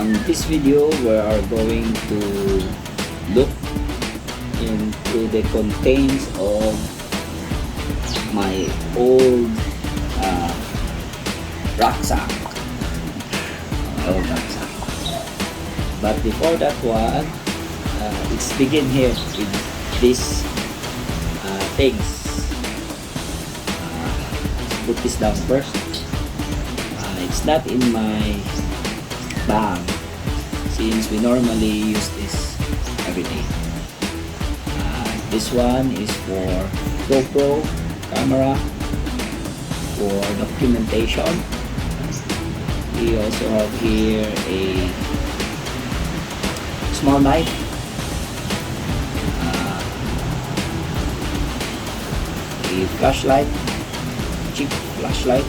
On this video, we are going to look into the contents of my old rucksack. But before that one, let's begin here with these things. Let's put this down first. It's not in my bag since we normally use this every day. This one is for GoPro camera, for documentation. We also have here a small knife, a flashlight, cheap flashlight,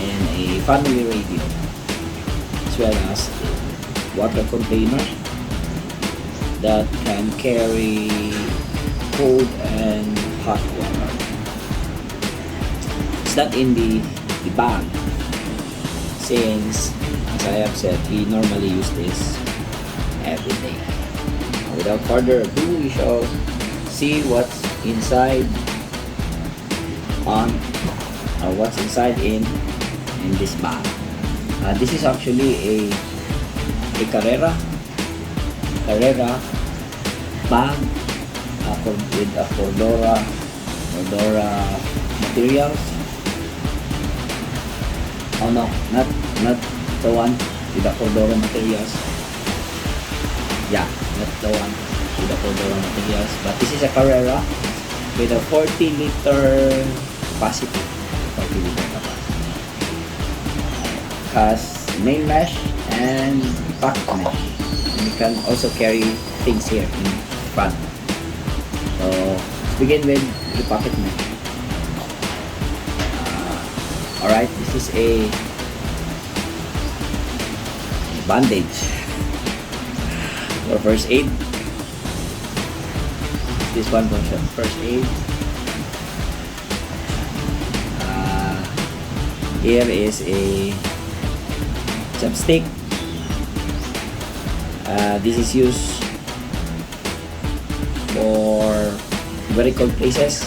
and a family radio, as well as a water container that can carry cold and hot water. It's not in the bag since, as I have said, we normally use this every day. Without further ado, we shall see what's inside what's inside in this bag. This is actually a Carrera bag with a Cordura materials. Oh no, not the one with the Cordura materials. Yeah, not the one with the Cordura materials, but this is a Carrera with a 40-liter capacity. Has main mesh and pocket mesh. And you can also carry things here in front. So let's begin with the pocket mesh. Alright, this is a bandage for first aid. This one for first aid. Here is a chopstick. This is used for very cold places.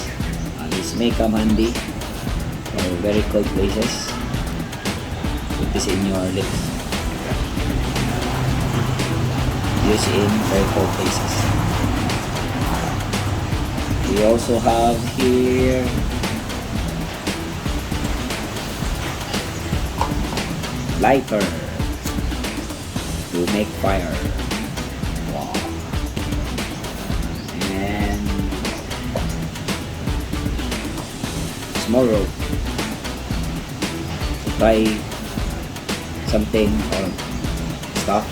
This may come handy for very cold places. Put this in your lips. Use in very cold places. We also have here lighter to make fire. Wow. And small rope to try something or stuff.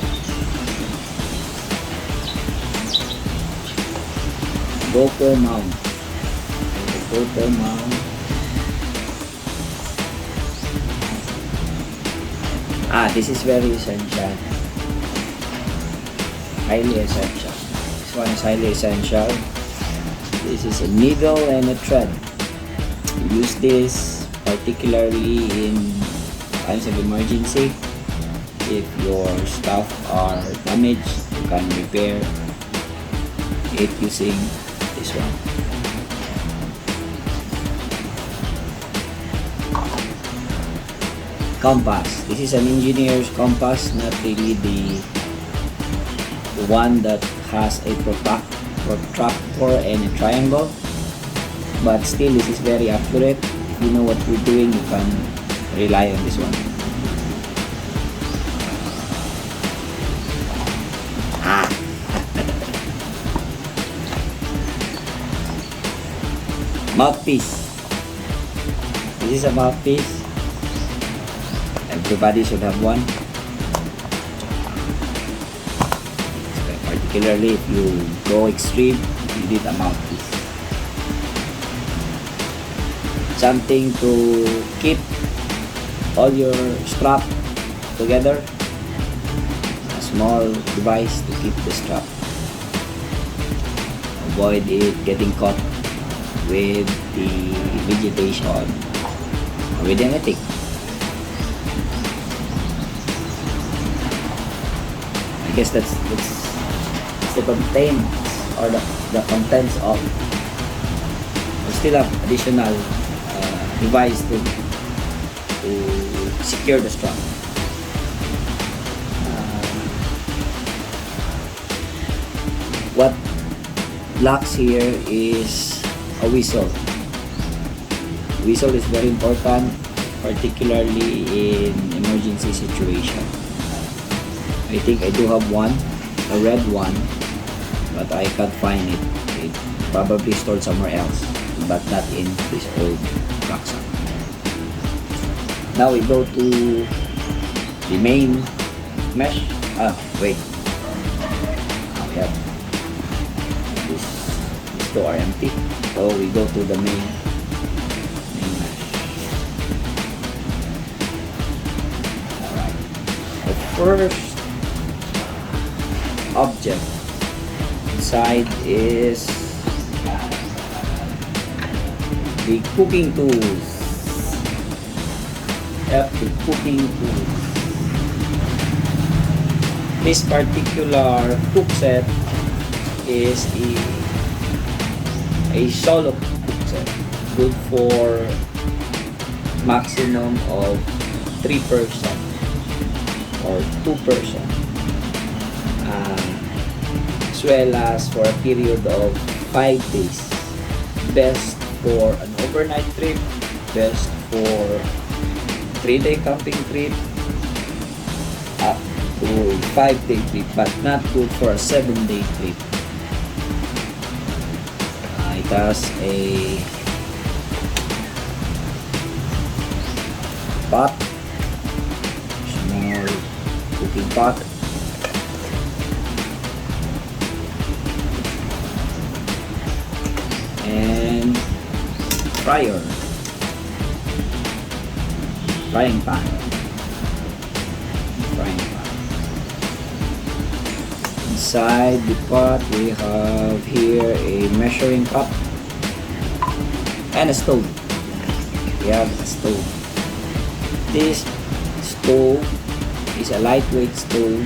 GoPro mount. GoPro mount. This is very essential. Highly essential. This one is highly essential. This is a needle and a thread. Use this particularly in times of emergency. If your stuff are damaged, you can repair it using this one. Compass. This is an engineer's compass, not really the one that has a protractor and a triangle, but still this is very accurate. If you know what you're doing, you can rely on this one. Mouthpiece. This is a mouthpiece. Everybody should have one. Particularly if you go extreme, you need a mouthpiece. Something to keep all your strap together. A small device to keep the strap. Avoid it getting caught with the vegetation or with anything. guess that's the content or the contents of. We still have additional device to secure the strap. What locks here is a whistle. Whistle is very important, particularly in emergency situation. I think I do have one, a red one, but I can't find it. It probably stored somewhere else, but not in this old rucksack. Now we go to the main mesh. Wait. We have these two are empty. So we go to the main mesh. Alright. The first object inside is the cooking tools. The cooking tools. This particular cook set is a solo cook set, good for maximum of 3 person or 2 person, as well as for a period of 5 days. Best for an overnight trip, best for 3-day camping trip, up to 5-day trip, but not good for a 7-day trip. It has a pot, small cooking pot, and frying pan. Inside the pot we have here a measuring cup and a stove. We have a stove. This stove is a lightweight stove.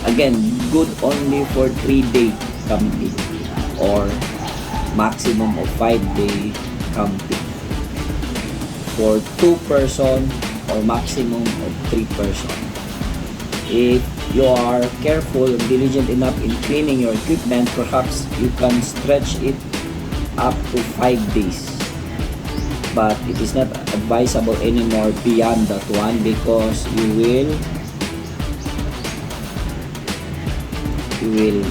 Again, good only for 3-day camping or maximum of 5-day camping. For 2 person or maximum of 3 person. If you are careful and diligent enough in cleaning your equipment, perhaps you can stretch it up to 5 days. But it is not advisable anymore beyond that one, because you will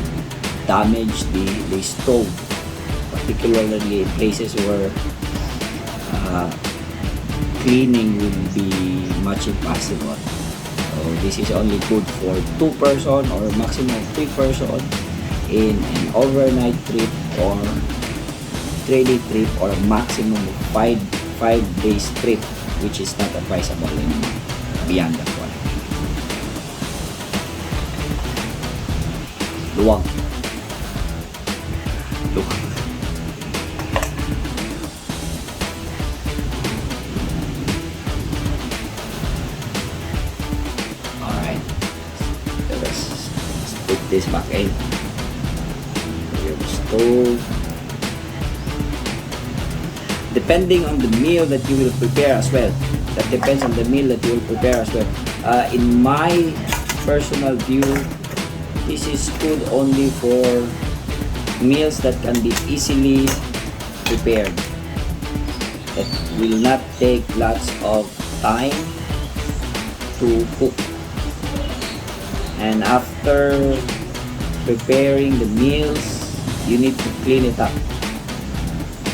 damage the stove, particularly in places where cleaning will be much impossible. So this is only good for 2 person or maximum 3 person in an overnight trip or 3-day trip or maximum of 5 days trip, which is not advisable anymore beyond that one. Luwag. This back in. Your stove. Depending on the meal that you will prepare as well. That depends on the meal that you will prepare as well. In my personal view, this is good only for meals that can be easily prepared. That will not take lots of time to cook. And after preparing the meals, you need to clean it up,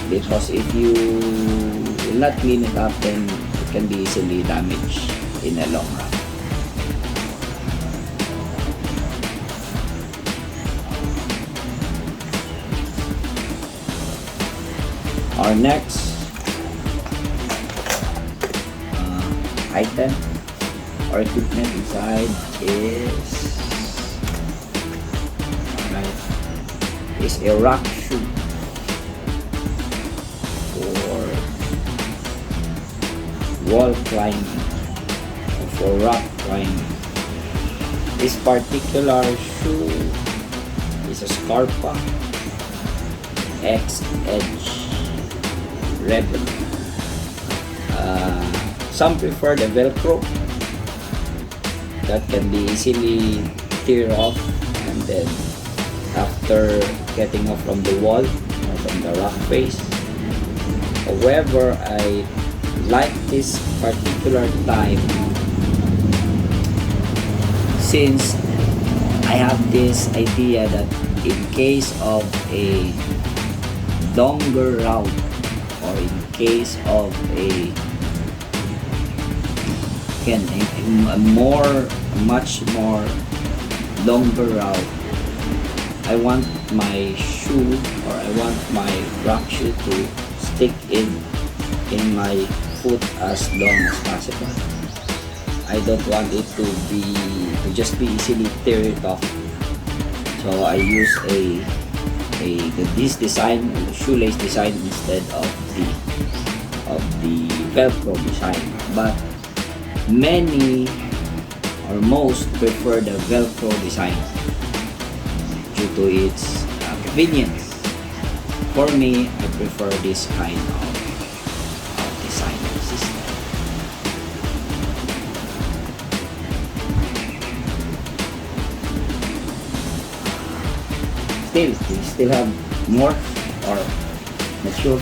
because if you will not clean it up, then it can be easily damaged in the long run. Our next item or equipment inside is a rock shoe for wall climbing or for rock climbing. This particular shoe is a Scarpa X Edge Rebel. Some prefer the Velcro that can be easily tear off, and then after getting off from the wall or from the rock face. However, I like this particular type since I have this idea that in case of a longer route, or in case of a much more longer route, I want my shoe, or I want my rock shoe to stick in my foot as long as possible. I don't want it to just be easily teared off. So I use this design, shoelace design, instead of the Velcro design. But many or most prefer the Velcro design due to its convenience. For me, I prefer this kind of design system. We still have more, or not sure.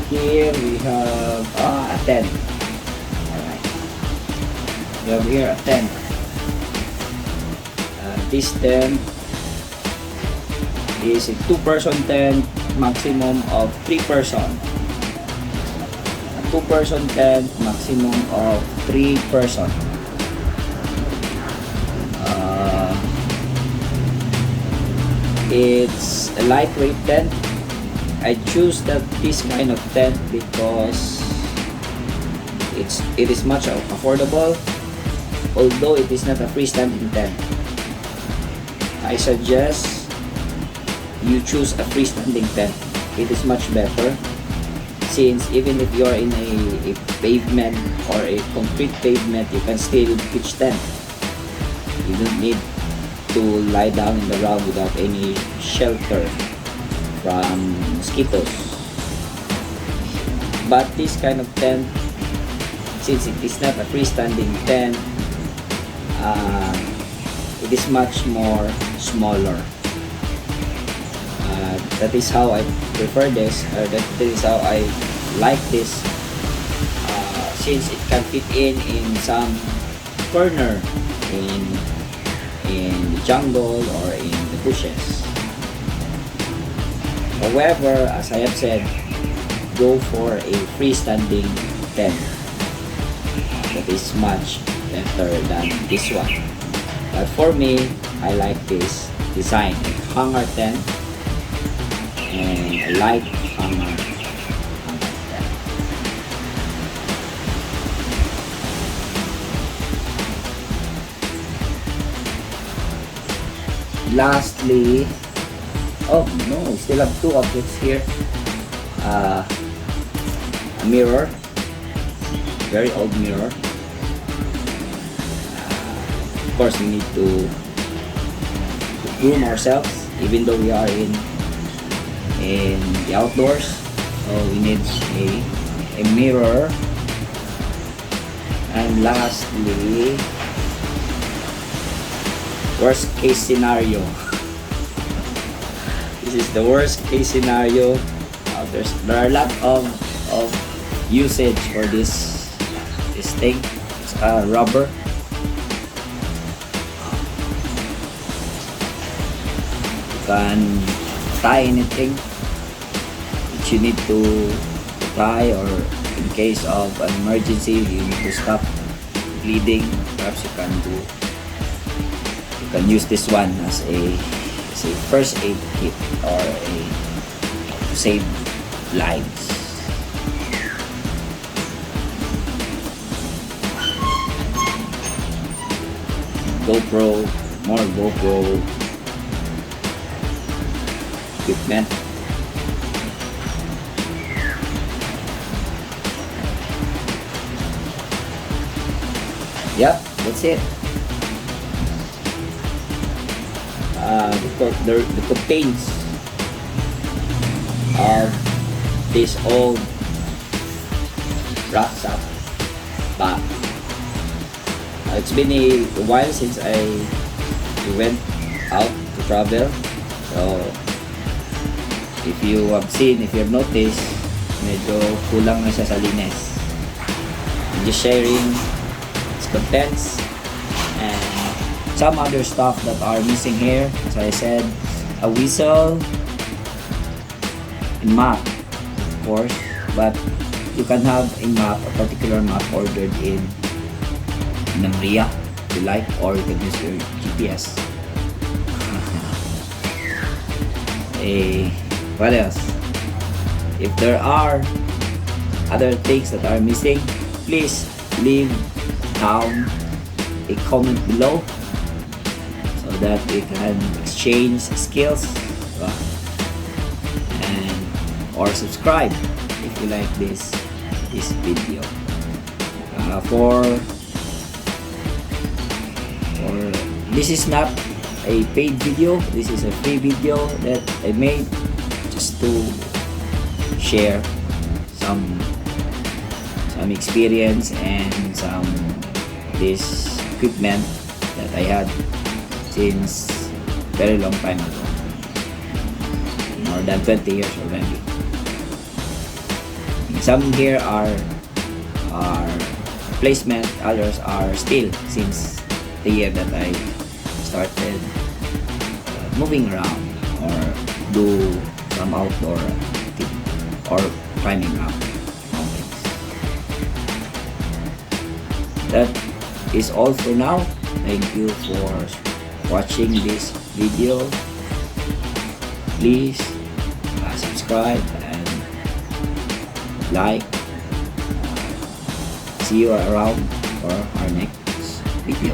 Here we have a 10. Alright. We have here a 10. This 10 is a 2-person tent, maximum of 3 person. A 2-person tent, maximum of 3 person. It's a lightweight tent. I choose this kind of tent because it is much affordable, although it is not a freestanding tent. I suggest you choose a freestanding tent. It is much better, since even if you are in a pavement or a concrete pavement, you can still pitch tent. You don't need to lie down in the ground without any shelter from mosquitoes. But this kind of tent, since it is not a freestanding tent, it is much more smaller. That is how I prefer this, or that is how I like this, since it can fit in some corner in the jungle or in the bushes. However, as I have said, go for a freestanding tent. That is much better than this one. But for me, I like this design, hanger tent, and a light hanger tent. Lastly, oh no, we still have 2 objects here. A mirror, very old mirror. Of course, we need to groom ourselves, even though we are in the outdoors. So we need a mirror. And lastly, worst case scenario. This is the worst case scenario. There are a lot of usage for this thing. It's rubber. You can tie anything which you need to tie, or in case of an emergency you need to stop bleeding. Perhaps you can use this one as a first aid kit, or to save lives. GoPro, more GoPro equipment. Yep, that's it. the contents of this old rucksack bag. It's been a while since I went out to travel, so if you have noticed, medyo kulang na siya sa linis. I'm just sharing its contents and some other stuff that are missing here. As I said, a whistle and map, of course, but you can have a map, a particular map ordered in Namria, if you like, or you can use your GPS. What else? If there are other things that are missing, please leave down a comment below so that we can exchange skills, and or subscribe if you like this video. For this is not a paid video, this is a free video that I made just to share some experience and some this equipment that I had since very long time ago, more than 20 years already. Some here are replacement, others are still since the year that I started moving around or do some outdoor activity or climbing up mountains. That is all for now. Thank you for watching this video. Please subscribe and like. See you around for our next video.